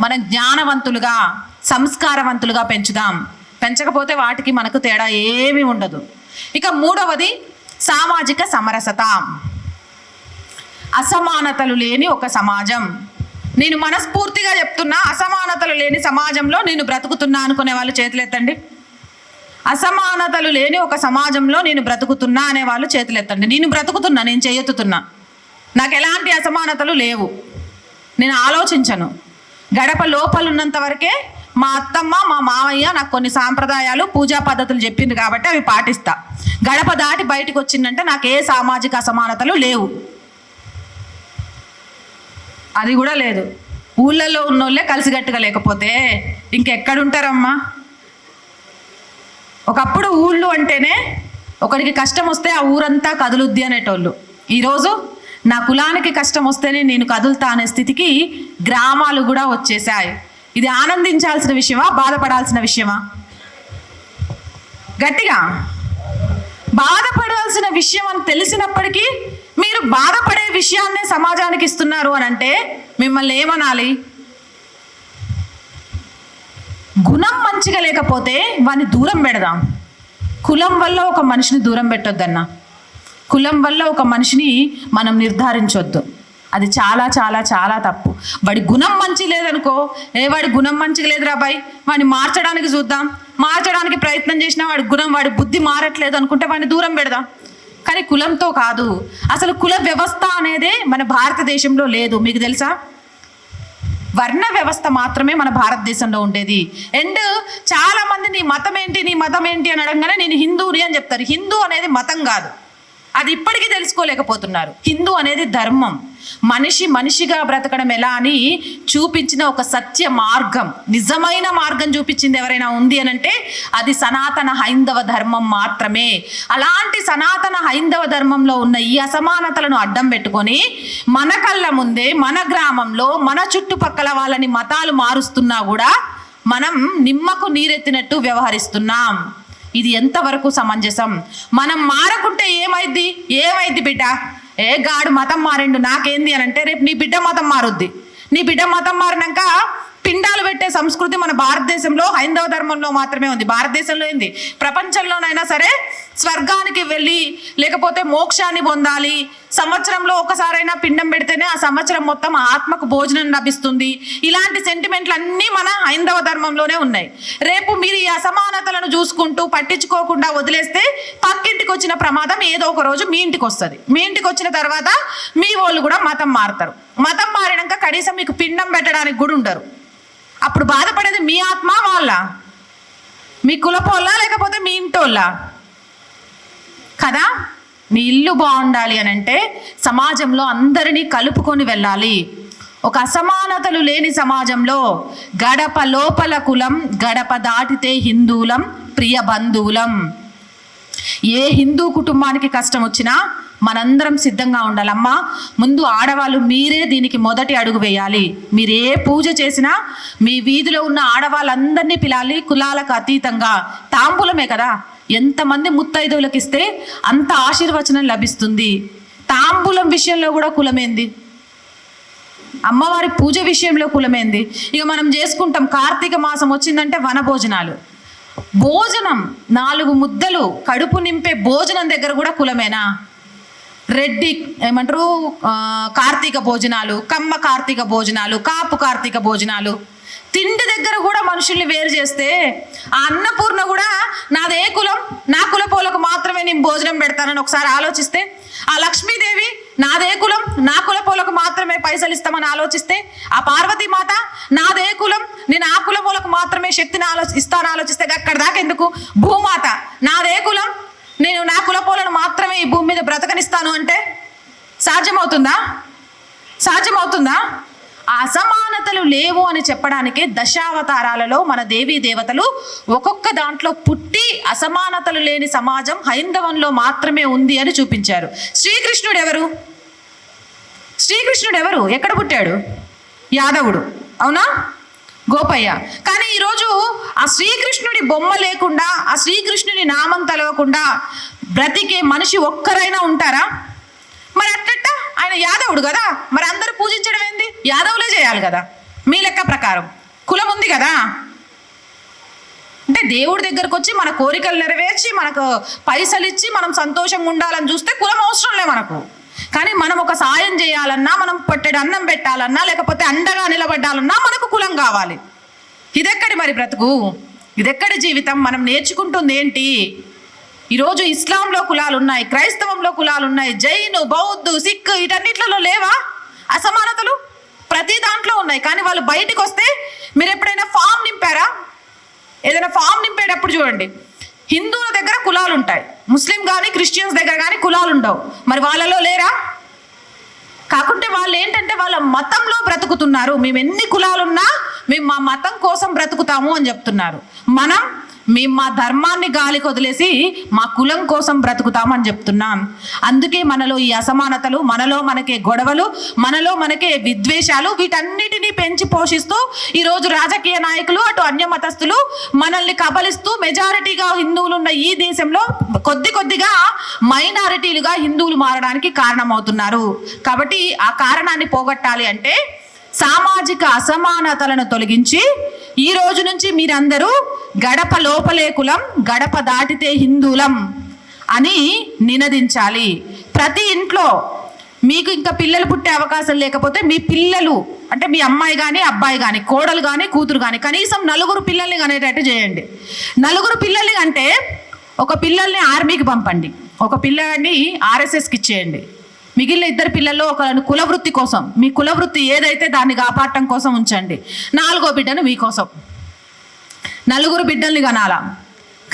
మనం జ్ఞానవంతులుగా సంస్కారవంతులుగా పెంచుదాం. పెంచకపోతే వాటికి మనకు తేడా ఏమీ ఉండదు. ఇక 3వది సామాజిక సమరసత. అసమానతలు లేని ఒక సమాజం. నేను మనస్ఫూర్తిగా చెప్తున్నా, అసమానతలు లేని సమాజంలో నేను బ్రతుకుతున్నా అనుకునే వాళ్ళు చేతులెత్తండి. అసమానతలు లేని ఒక సమాజంలో నేను బ్రతుకుతున్నా అనే వాళ్ళు చేతులెత్తండి. నేను బ్రతుకుతున్నా, నేను చేయెత్తుతున్నా, నాకు ఎలాంటి అసమానతలు లేవు, నేను ఆలోచించను. గడప లోపలున్నంత వరకే మా అత్తమ్మ మా మామయ్య నాకు కొన్ని సాంప్రదాయాలు పూజా పద్ధతులు చెప్పింది కాబట్టి అవి పాటిస్తా. గడప దాటి బయటకు వచ్చిందంటే నాకు ఏ సామాజిక అసమానతలు లేవు, అది కూడా లేదు. ఊళ్ళల్లో ఉన్నోళ్ళే కలిసిగట్టుగా లేకపోతే ఇంకెక్కడుంటారమ్మా? ఒకప్పుడు ఊళ్ళు అంటేనే ఒకరికి కష్టం వస్తే ఆ ఊరంతా కదులుద్ది అనేటోళ్ళు. ఈరోజు నా కులానికి కష్టం వస్తేనే నేను కదులుతా అనే స్థితికి గ్రామాలు కూడా వచ్చేసాయి. ఇది ఆనందించాల్సిన విషయమా, బాధపడాల్సిన విషయమా? గట్టిగా బాధపడాల్సిన విషయం అని తెలిసినప్పటికీ మీరు బాధపడే విషయాన్నే సమాజానికి ఇస్తున్నారు అని అంటే మిమ్మల్ని ఏమనాలి? గుణం మంచిగా లేకపోతే వాడిని దూరం పెడదాం. కులం వల్ల ఒక మనిషిని దూరం పెట్టొద్దన్న. కులం వల్ల ఒక మనిషిని మనం నిర్ధారించొద్దు. అది చాలా చాలా చాలా తప్పు. వాడి గుణం మంచి లేదనుకో, వాడి గుణం మంచిగా లేదురా బాయ్, వాడిని మార్చడానికి చూద్దాం, మార్చడానికి ప్రయత్నం చేసినా వాడి గుణం, వాడి బుద్ధి మారట్లేదు అనుకుంటే వాడిని దూరం పెడదాం. కానీ కులంతో కాదు. అసలు కుల వ్యవస్థ అనేదే మన భారతదేశంలో లేదు. మీకు తెలుసా? వర్ణ వ్యవస్థ మాత్రమే మన భారతదేశంలో ఉండేది. అండ్ చాలా మంది నీ మతం ఏంటి అని అడగగానే నేను హిందూని అని చెప్తారు. హిందూ అనేది మతం కాదు, అది ఇప్పటికీ తెలుసుకోలేకపోతున్నారు. హిందూ అనేది ధర్మం. మనిషిగా బ్రతకడం ఎలా అని చూపించిన ఒక సత్య మార్గం, నిజమైన మార్గం చూపించింది ఎవరైనా ఉంది అని అంటే అది సనాతన హైందవ ధర్మం మాత్రమే. అలాంటి సనాతన హైందవ ధర్మంలో ఉన్న ఈ అసమానతలను అడ్డం పెట్టుకొని మన కళ్ళ ముందే మన గ్రామంలో మన చుట్టుపక్కల వాళ్ళని మతాలు మారుస్తున్నా కూడా మనం నిమ్మకు నీరెత్తినట్టు వ్యవహరిస్తున్నాం. ఇది ఎంతవరకు సమంజసం? మనం మారకుంటే ఏమైద్ది బిడ్డ? గాడు మతం మారిండు నాకేంది అని అంటే రేపు నీ బిడ్డ మతం మారుద్ది. నీ బిడ్డ మతం మారినాక పిండాలు పెట్టే సంస్కృతి మన భారతదేశంలో హైందవ ధర్మంలో మాత్రమే ఉంది. భారతదేశంలో ఏంది, ప్రపంచంలోనైనా సరే స్వర్గానికి వెళ్ళి లేకపోతే మోక్షాన్ని పొందాలి, సంవత్సరంలో ఒకసారైనా పిండం పెడితేనే ఆ సంవత్సరం మొత్తం ఆత్మకు భోజనం లభిస్తుంది, ఇలాంటి సెంటిమెంట్లు అన్నీ మన హైందవ ధర్మంలోనే ఉన్నాయి. రేపు మీరు ఈ అసమానతలను చూసుకుంటూ పట్టించుకోకుండా వదిలేస్తే పక్కింటికి వచ్చిన ప్రమాదం ఏదో ఒక రోజు మీ ఇంటికి వస్తుంది. మీ ఇంటికి వచ్చిన తర్వాత మీ వాళ్ళు కూడా మతం మారుతారు. మతం మారినాక కనీసం మీకు పిండం పెట్టడానికి కూడా ఉండరు. అప్పుడు బాధపడేది మీ ఆత్మ వాళ్ళ, మీ కులపోళ్ళ లేకపోతే మీ ఇంటోళ్ళ కదా. నీ ఇల్లు బాగుండాలి అని అంటే సమాజంలో అందరినీ కలుపుకొని వెళ్ళాలి. ఒక అసమానతలు లేని సమాజంలో గడప లోపల కులం, గడప దాటితే హిందూలం, ప్రియ బంధువులం. ఏ హిందూ కుటుంబానికి కష్టం వచ్చినా మనందరం సిద్ధంగా ఉండాలమ్మా. ముందు ఆడవాళ్ళు మీరే దీనికి మొదటి అడుగు వేయాలి. మీరు ఏ పూజ చేసినా మీ వీధిలో ఉన్న ఆడవాళ్ళందరినీ పిలాలి. కులాలకు అతీతంగా తాంబూలమే కదా, ఎంతమంది ముత్తైదువులకు ఇస్తే అంత ఆశీర్వచనం లభిస్తుంది. తాంబూలం విషయంలో కూడా కులమేంది, అమ్మవారి పూజ విషయంలో కులమేంది. ఇక మనం చేసుకుంటాం కార్తీక మాసం వచ్చిందంటే వనభోజనాలు, భోజనం 4 ముద్దలు కడుపు నింపే భోజనం దగ్గర కూడా కులమేనా? రెడ్డి ఏమంటారు కార్తీక భోజనాలు, కమ్మ కార్తీక భోజనాలు, కాపు కార్తీక భోజనాలు, తిండి దగ్గర కూడా మనుషుల్ని వేరు చేస్తే ఆ అన్నపూర్ణ కూడా నాదే కులం, నా కులపోలకు మాత్రమే నేను భోజనం పెడతానని ఒకసారి ఆలోచిస్తే, ఆ లక్ష్మీదేవి నాదే కులం, నా కులపోలకు మాత్రమే పైసలు ఇస్తామని ఆలోచిస్తే, ఆ పార్వతీమాత నాదే కులం, నేను ఆ కులపోలకు మాత్రమే శక్తిని ఇస్తాను ఆలోచిస్తే, అక్కడ దాకా ఎందుకు భూమాత నాదే కులం, నేను నా కులపోలను మాత్రమే ఈ భూమి మీద బ్రతకనిస్తాను అంటే సాధ్యమవుతుందా? ఆ అసమానతలు లేవు అని చెప్పడానికే దశావతారాలలో మన దేవీ దేవతలు ఒక్కొక్క దాంట్లో పుట్టి అసమానతలు లేని సమాజం హైందవంలో మాత్రమే ఉంది అని చూపించారు. శ్రీకృష్ణుడు ఎవరు? ఎక్కడ పుట్టాడు? యాదవుడు, అవునా? గోపయ్య. కానీ ఈరోజు ఆ శ్రీకృష్ణుడి బొమ్మ లేకుండా, ఆ శ్రీకృష్ణుడి నామం తలవకుండా బ్రతికే మనిషి ఒక్కరైనా ఉంటారా? మరి అట్ట ఆయన యాదవుడు కదా, మరి అందరూ పూజించడం ఏంది? యాదవులే చేయాలి కదా మీ లెక్క ప్రకారం. కులం ఉంది కదా అంటే దేవుడి దగ్గరకు వచ్చి మన కోరికలు నెరవేర్చి మనకు పైసలు ఇచ్చి మనం సంతోషంగా ఉండాలని చూస్తే కులం అవసరం లే మనకు. కానీ మనం ఒక సాయం చేయాలన్నా, మనం పట్టెడు అన్నం పెట్టాలన్నా, లేకపోతే అండగా నిలబడాలన్నా మనకు కులం కావాలి. ఇదెక్కడి మరి బ్రతుకు? ఇదెక్కడి జీవితం? మనం నేర్చుకుంటుంది ఏంటి? ఈరోజు ఇస్లాంలో కులాలు ఉన్నాయి, క్రైస్తవంలో కులాలు ఉన్నాయి, జైను, బౌద్ధు, సిక్ వీటన్నిట్లలో లేవా అసమానతలు? ప్రతి దాంట్లో ఉన్నాయి. కానీ వాళ్ళు బయటికి వస్తే మీరు ఎప్పుడైనా ఫామ్ నింపారా? ఏదైనా ఫామ్ నింపేటప్పుడు చూడండి, హిందువుల దగ్గర కులాలు ఉంటాయి, ముస్లిం కానీ క్రిస్టియన్స్ దగ్గర కానీ కులాలు ఉండవు. మరి వాళ్ళలో లేరా? కాకుంటే వాళ్ళు ఏంటంటే వాళ్ళ మతంలో బ్రతుకుతున్నారు. మేము ఎన్ని కులాలున్నా మేము మా మతం కోసం బ్రతుకుతాము అని చెప్తున్నారు. మేము మా ధర్మాన్ని గాలికి వదిలేసి మా కులం కోసం బ్రతుకుతామని చెప్తున్నాం. అందుకే మనలో ఈ అసమానతలు, మనలో మనకే గొడవలు, మనలో మనకే విద్వేషాలు, వీటన్నిటినీ పెంచి పోషిస్తూ ఈరోజు రాజకీయ నాయకులు, అటు అన్యమతస్థులు మనల్ని కబలిస్తూ మెజారిటీగా హిందువులు ఉన్న ఈ దేశంలో కొద్దిగా మైనారిటీలుగా హిందువులు మారడానికి కారణమవుతున్నారు. కాబట్టి ఆ కారణాన్ని పోగొట్టాలి అంటే సామాజిక అసమానతలను తొలగించి ఈ రోజు నుంచి మీరందరూ గడప లోపలే కులం, గడప దాటితే హిందూలం అని నినదించాలి. ప్రతి ఇంట్లో మీకు ఇంకా పిల్లలు పుట్టే అవకాశం లేకపోతే మీ పిల్లలు అంటే మీ అమ్మాయి కానీ అబ్బాయి కానీ కోడలు కానీ కూతురు కానీ కనీసం 4 పిల్లల్ని కనేటట్టు చేయండి. 4 పిల్లల్ని అంటే ఒక పిల్లల్ని ఆర్మీకి పంపండి, ఒక పిల్లని ఆర్ఎస్ఎస్కి ఇచ్చేయండి. మిగిలిన 2 పిల్లల్లో ఒక కులవృత్తి కోసం, మీ కులవృత్తి ఏదైతే దాన్ని కాపాడటం కోసం ఉంచండి. 4వ బిడ్డను మీకోసం. 4 బిడ్డల్ని కనాలా.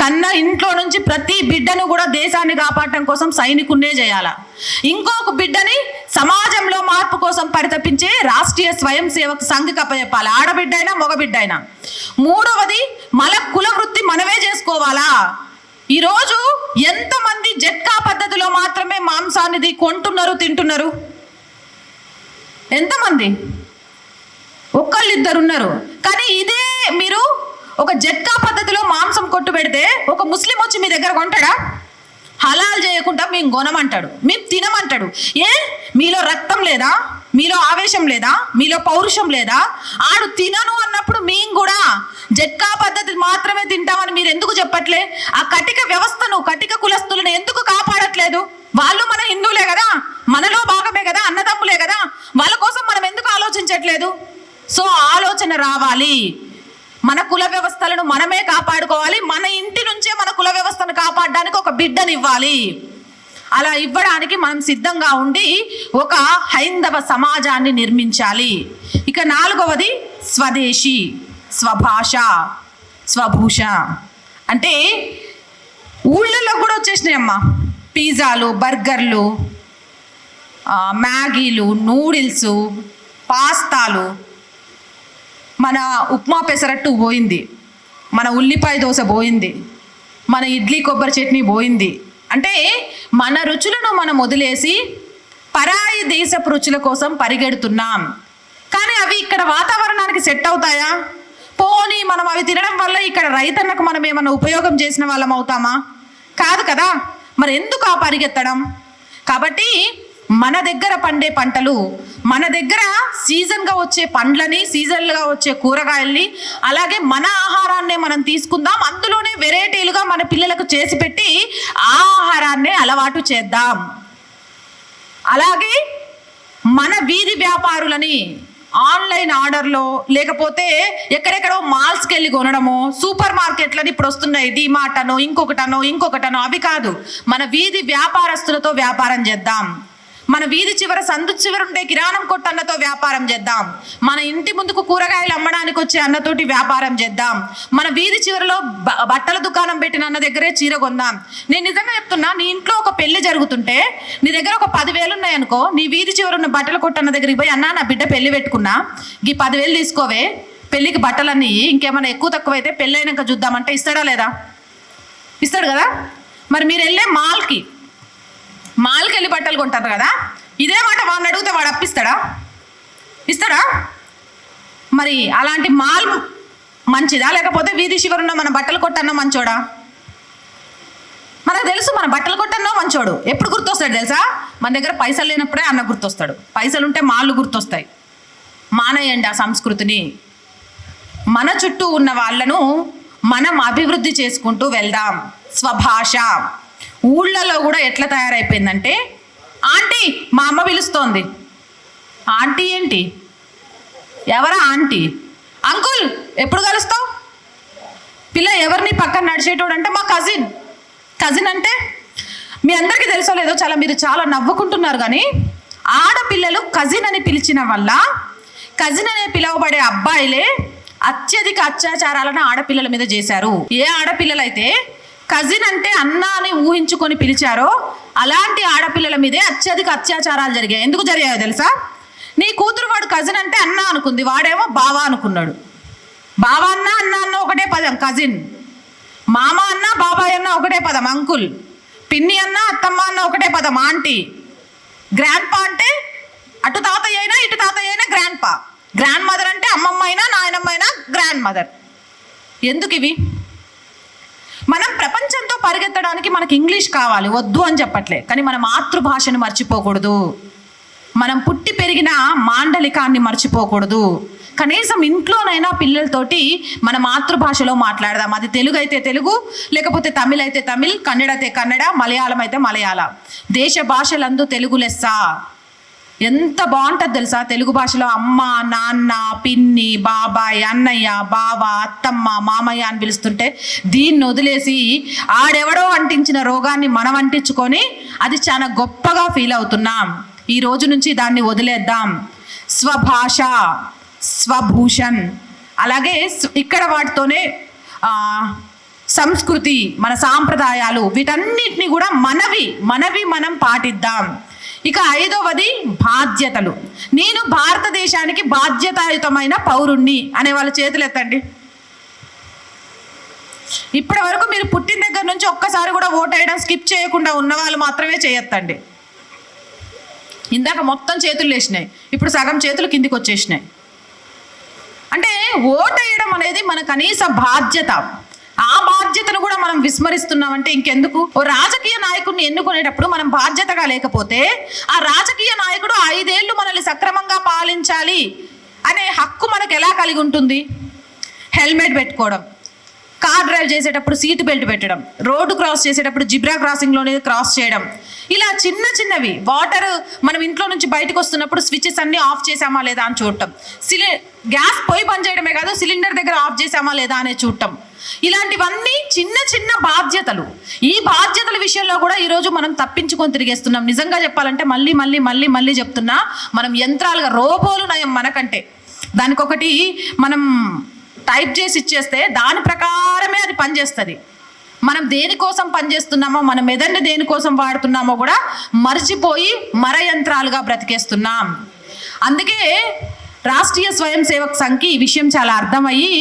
కన్నా ఇంట్లో నుంచి ప్రతి బిడ్డను కూడా దేశాన్ని కాపాడటం కోసం సైనికున్నే చేయాలా. ఇంకొక బిడ్డని సమాజంలో మార్పు కోసం పరితపించే రాష్ట్రీయ స్వయం సేవక సంఘకి అప్పచెప్పాలి, ఆడబిడ్డ అయినా మగ బిడ్డ అయినా. 3వది మన కుల వృత్తి మనమే చేసుకోవాలా. ఈరోజు ఎంతమంది జట్కా పద్ధతిలో మాత్రమే మాంసాన్ని కొంటున్నారు, తింటున్నారు? ఎంతమంది? 1-2 ఉన్నారు. కానీ ఇదే మీరు ఒక జట్కా పద్ధతిలో మాంసం కొట్టు పెడితే ఒక ముస్లిం వచ్చి మీ దగ్గర కొంటాడా? హలాల్ చేయకుండా మేము కొనమంటాడు, మేము తినమంటాడు. మీలో రక్తం లేదా? మీలో ఆవేశం లేదా? మీలో పౌరుషం లేదా? ఆడు తినను అన్నప్పుడు మేము కూడా జట్కా పద్ధతి మాత్రమే తింటామని మీరు ఎందుకు చెప్పట్లే? ఆ కటిక వ్యవస్థను, కటిక కులస్తులను ఎందుకు కాపాడట్లేదు? వాళ్ళు మన హిందువులే కదా, మనలో భాగమే కదా, అన్నదమ్ములే కదా, వాళ్ళ కోసం మనం ఎందుకు ఆలోచించట్లేదు? సో ఆలోచన రావాలి. మన కుల వ్యవస్థలను మనమే కాపాడుకోవాలి. మన ఇంటి నుంచే మన కుల వ్యవస్థను కాపాడడానికి ఒక బిడ్డని ఇవ్వాలి. అలా ఇవ్వడానికి మనం సిద్ధంగా ఉండి ఒక హైందవ సమాజాన్ని నిర్మించాలి. ఇక 4వది స్వదేశీ, స్వభాష, స్వభూష. అంటే ఊళ్ళల్లో కూడా వచ్చేసినాయమ్మా పిజ్జాలు, బర్గర్లు, మ్యాగీలు, నూడిల్స్, పాస్తాలు. మన ఉప్మా పెసరట్టు పోయింది, మన ఉల్లిపాయ దోశ పోయింది, మన ఇడ్లీ కొబ్బరి చట్నీ పోయింది. అంటే మన రుచులను మనం వదిలేసి పరాయి దేశపు రుచుల కోసం పరిగెడుతున్నాం. కానీ అవి ఇక్కడ వాతావరణానికి సెట్ అవుతాయా? పోనీ మనం అవి తినడం వల్ల ఇక్కడ రైతన్నకు మనం ఏమైనా ఉపయోగం చేసిన వాళ్ళం అవుతామా? కాదు కదా. మరి ఎందుకు ఆ పరిగెత్తడం? కాబట్టి మన దగ్గర పండే పంటలు, మన దగ్గర సీజన్గా వచ్చే పండ్లని, సీజన్గా వచ్చే కూరగాయల్ని, అలాగే మన ఆహారాన్నే మనం తీసుకుందాం. అందులోనే వెరైటీలుగా మన పిల్లలకు చేసి పెట్టి ఆ ఆహారాన్నే అలవాటు చేద్దాం. అలాగే మన వీధి వ్యాపారులని ఆన్లైన్ ఆర్డర్లో లేకపోతే ఎక్కడెక్కడో మాల్స్కి వెళ్ళి కొనడము, సూపర్ మార్కెట్లని ఇప్పుడు వస్తున్నాయి, డిమార్ట్ అనో ఇంకొకటనో అవి కాదు. మన వీధి వ్యాపారస్తులతో వ్యాపారం చేద్దాం. మన వీధి చివర సందు చివర ఉండే కిరాణం కొట్టు అన్నతో వ్యాపారం చేద్దాం. మన ఇంటి ముందుకు కూరగాయలు అమ్మడానికి వచ్చే అన్నతోటి వ్యాపారం చేద్దాం. మన వీధి చివరలో బట్టల దుకాణం పెట్టిన అన్న దగ్గరే చీర కొందాం. నేను నిజంగా చెప్తున్నా, నీ ఇంట్లో ఒక పెళ్లి జరుగుతుంటే నీ దగ్గర ఒక 10,000 ఉన్నాయనుకో, నీ వీధి చివర ఉన్న బట్టల కొట్టు అన్న దగ్గరికి పోయి, అన్నా నా బిడ్డ పెళ్లి పెట్టుకున్నా, ఈ 10,000 తీసుకోవే, పెళ్లికి బట్టలన్నీ ఇంకేమైనా ఎక్కువ తక్కువ అయితే పెళ్ళైనాక చూద్దామంటే ఇస్తాడా లేదా? ఇస్తాడు కదా. మరి మీరు వెళ్ళే మాల్కి వెళ్ళి బట్టలు కొంటారు కదా, ఇదే మాట వాడిని అడిగితే వాడు అప్పిస్తాడా? ఇస్తాడా? మరి అలాంటి మాల్ మంచిదా, లేకపోతే వీధి చివరున్న మన బట్టలు కొట్టన్నా మంచోడా? మనకు తెలుసు మన బట్టలు కొట్టన్నా మంచోడు ఎప్పుడు గుర్తొస్తాడు తెలుసా? మన దగ్గర పైసలు లేనప్పుడే అన్న గుర్తొస్తాడు. పైసలు ఉంటే మాళ్ళు గుర్తొస్తాయి. మానేయండి ఆ సంస్కృతిని. మన చుట్టూ ఉన్న వాళ్ళను మనం అభివృద్ధి చేసుకుంటూ వెళ్దాం. స్వభాష. ఊళ్ళలో కూడా ఎట్లా తయారైపోయిందంటే, ఆంటీ మా అమ్మ పిలుస్తోంది. ఆంటీ ఏంటి? ఎవరా ఆంటీ? అంకుల్ ఎప్పుడు కలుస్తావు? పిల్ల ఎవరిని పక్కన నడిచేటోడు అంటే మా కజిన్ అంటే మీ అందరికీ తెలుసో లేదో, మీరు చాలా నవ్వుకుంటున్నారు. కానీ ఆడపిల్లలు కజిన్ అని పిలిచిన వల్ల, కజిన్ అనే పిలువబడే అబ్బాయిలే అత్యధిక అత్యాచారాలను ఆడపిల్లల మీద చేశారు. ఏ ఆడపిల్లలైతే కజిన్ అంటే అన్న అని ఊహించుకొని పిలిచారో అలాంటి ఆడపిల్లల మీదే అత్యధిక అత్యాచారాలు జరిగాయి. ఎందుకు జరిగాయో తెలుసా? నీ కూతురు వాడు కజిన్ అంటే అన్న అనుకుంది, వాడేమో బావ అనుకున్నాడు. బావ అన్న అన్న అన్న ఒకటే పదం కజిన్, మామ అన్న బాబాయ్ అన్న ఒకటే పదం అంకుల్, పిన్ని అన్న అత్తమ్మ అన్న ఒకటే పదం ఆంటీ, గ్రాండ్ పా అంటే అటు తాతయ్య అయినా ఇటు తాతయ్య అయినా గ్రాండ్ పా, గ్రాండ్ మదర్ అంటే అమ్మమ్మ అయినా నాయనమ్మ అయినా గ్రాండ్ మదర్. ఎందుకు ఇవి? మనం ప్రపంచంతో పరిగెత్తడానికి మనకి ఇంగ్లీష్ కావాలి, వద్దు అని చెప్పట్లే. కానీ మన మాతృభాషను మర్చిపోకూడదు. మనం పుట్టి పెరిగిన మాండలికాన్ని మర్చిపోకూడదు. కనీసం ఇంట్లోనైనా పిల్లలతోటి మన మాతృభాషలో మాట్లాడదాం. అది తెలుగు అయితే తెలుగు, లేకపోతే తమిళ్ అయితే తమిళ్, కన్నడ అయితే కన్నడ, మలయాళం అయితే మలయాళం. దేశ భాషలందు తెలుగు లెస్స. ఎంత బాగుంటుంది తెలుసా తెలుగు భాషలో. అమ్మ, నాన్న, పిన్ని, బాబాయ్, అన్నయ్య, బావ, అత్తమ్మ, మామయ్య అని పిలుస్తుంటే దీన్ని వదిలేసి ఆడెవడో అంటించిన రోగాన్ని మనం అంటించుకొని అది చాలా గొప్పగా ఫీల్ అవుతున్నాం. ఈ రోజు నుంచి దాన్ని వదిలేద్దాం. స్వభాష, స్వభూషణ్. అలాగే ఇక్కడ వాటితోనే సంస్కృతి, మన సాంప్రదాయాలు, వీటన్నిటిని కూడా మనవి మనం పాటిద్దాం. ఇక 5వది బాధ్యతలు. నేను భారతదేశానికి బాధ్యతాయుతమైన పౌరుణ్ణి అనే వాళ్ళ చేతులు ఎత్తండి. ఇప్పటి వరకు మీరు పుట్టిన దగ్గర నుంచి ఒక్కసారి కూడా ఓటు వేయడం స్కిప్ చేయకుండా ఉన్న వాళ్ళు మాత్రమే చేయొద్దండి. ఇందాక మొత్తం చేతులు లేచినాయి, ఇప్పుడు సగం చేతులు కిందికి వచ్చేసినాయి. అంటే ఓటు వేయడం అనేది మన కనీస బాధ్యత. ఆ బాధ్యతను కూడా మనం విస్మరిస్తున్నామంటే ఇంకెందుకు? ఓ రాజకీయ నాయకుడిని ఎన్నుకునేటప్పుడు మనం బాధ్యతగా లేకపోతే ఆ రాజకీయ నాయకుడు 5 ఏళ్ళు మనల్ని సక్రమంగా పాలించాలి అనే హక్కు మనకు ఎలా కలిగి ఉంటుంది? హెల్మెట్ పెట్టుకోవడం, కార్ డ్రైవ్ చేసేటప్పుడు సీట్ బెల్ట్ పెట్టడం, రోడ్డు క్రాస్ చేసేటప్పుడు జిబ్రా క్రాసింగ్లోనే క్రాస్ చేయడం, ఇలా చిన్న చిన్నవి. వాటర్ మనం ఇంట్లో నుంచి బయటకు వస్తున్నప్పుడు స్విచెస్ అన్నీ ఆఫ్ చేసామా లేదా అని చూడటం, గ్యాస్ పొయ్యి బంద్ చేయడమే కాదు సిలిండర్ దగ్గర ఆఫ్ చేసామా లేదా అనే చూడటం. ఇలాంటివన్నీ చిన్న చిన్న బాధ్యతలు. ఈ బాధ్యతల విషయంలో కూడా ఈరోజు మనం తప్పించుకొని తిరిగేస్తున్నాం. నిజంగా చెప్పాలంటే మళ్ళీ చెప్తున్నా, మనం యంత్రాలుగా, రోబోలు నయం మనకంటే. దానికొకటి మనం టైప్ చేసి ఇచ్చేస్తే దాని ప్రకారమే అది పనిచేస్తుంది. మనం దేనికోసం పనిచేస్తున్నామో, మన మెదడుని దేనికోసం వాడుతున్నామో కూడా మర్చిపోయి మర యంత్రాలుగా బ్రతికేస్తున్నాం. అందుకే రాష్ట్రీయ స్వయం సేవక్ సంఘ్కి ఈ విషయం చాలా అర్థమయ్యి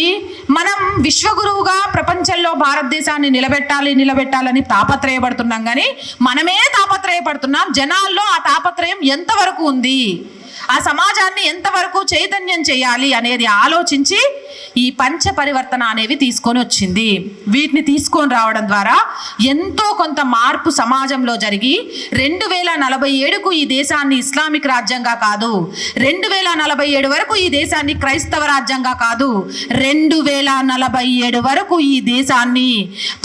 మనం విశ్వగురువుగా ప్రపంచంలో భారతదేశాన్ని నిలబెట్టాలని తాపత్రయపడుతున్నాం. కానీ మనమే తాపత్రయపడుతున్నాం. జనాల్లో ఆ తాపత్రయం ఎంతవరకు ఉంది, ఆ సమాజాన్ని ఎంతవరకు చైతన్యం చేయాలి అనేది ఆలోచించి ఈ పంచ పరివర్తన అనేవి తీసుకొని వచ్చింది. వీటిని తీసుకొని రావడం ద్వారా ఎంతో కొంత మార్పు సమాజంలో జరిగి 2047కు ఈ దేశాన్ని ఇస్లామిక్ రాజ్యంగా కాదు, 2047 వరకు ఈ దేశాన్ని క్రైస్తవ రాజ్యంగా కాదు, 2047 వరకు ఈ దేశాన్ని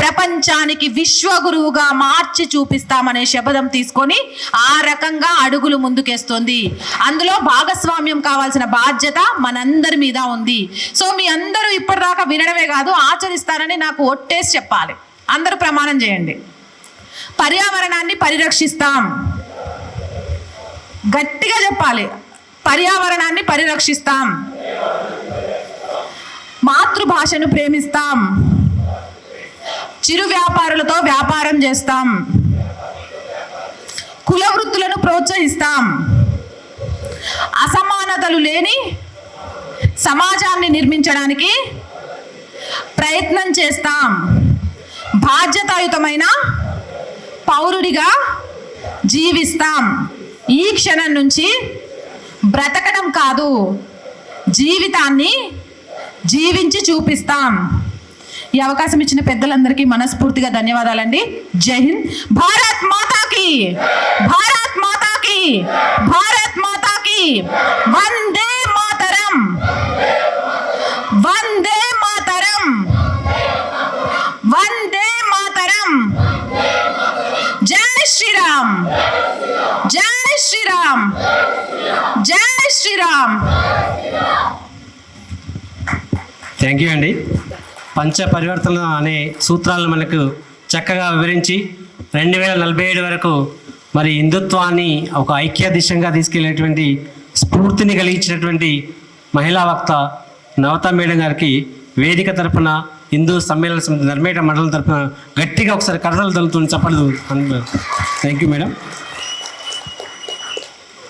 ప్రపంచానికి విశ్వగురువుగా మార్చి చూపిస్తామనే శపథం తీసుకొని ఆ రకంగా అడుగులు ముందుకేస్తోంది. అందులో భాగస్వామ్యం కావాల్సిన బాధ్యత మనందరి మీద ఉంది. సో మీ అందరూ ఇప్పటిదాకా వినడమే కాదు, ఆచరిస్తారని నాకు ఒట్టేసి చెప్పాలి. అందరూ ప్రమాణం చేయండి. పర్యావరణాన్ని పరిరక్షిస్తాం. గట్టిగా చెప్పాలి. పర్యావరణాన్ని పరిరక్షిస్తాం. మాతృభాషను ప్రేమిస్తాం. చిరు వ్యాపారులతో వ్యాపారం చేస్తాం. కుల వృత్తులను ప్రోత్సహిస్తాం. అసమానతలు లేని సమాజాన్ని నిర్మించడానికి ప్రయత్నం చేస్తాం. బాధ్యతాయుతమైన పౌరుడిగా జీవిస్తాం. ఈ క్షణం నుంచి బ్రతకడం కాదు, జీవితాన్ని జీవించి చూపిస్తాం. ఈ అవకాశం ఇచ్చిన పెద్దలందరికీ మనస్ఫూర్తిగా ధన్యవాదాలండి. జై హింద్. భారత్ మాతాకి, భారత్ మాతాకి, భారత్ మాతాకి. వందే మాతరం, వందే మాతరం, వందే మాతరం. జై శ్రీరామ్, జై శ్రీరామ్, జై శ్రీరామ్. థ్యాంక్ యూ అండి. పంచ పరివర్తన అనే సూత్రాలను మనకు చక్కగా వివరించి 2047 వరకు మరి హిందుత్వాన్ని ఒక ఐక్య దిశగా తీసుకెళ్లేటువంటి స్ఫూర్తిని కలిగించినటువంటి మహిళా వక్త నవత మేడం గారికి వేదిక తరపున, హిందూ సమ్మేళన సమితి ధర్మేట మండలం తరపున గట్టిగా ఒకసారి కరతలు తలుతుంది చెప్పలేదు. Thank you madam.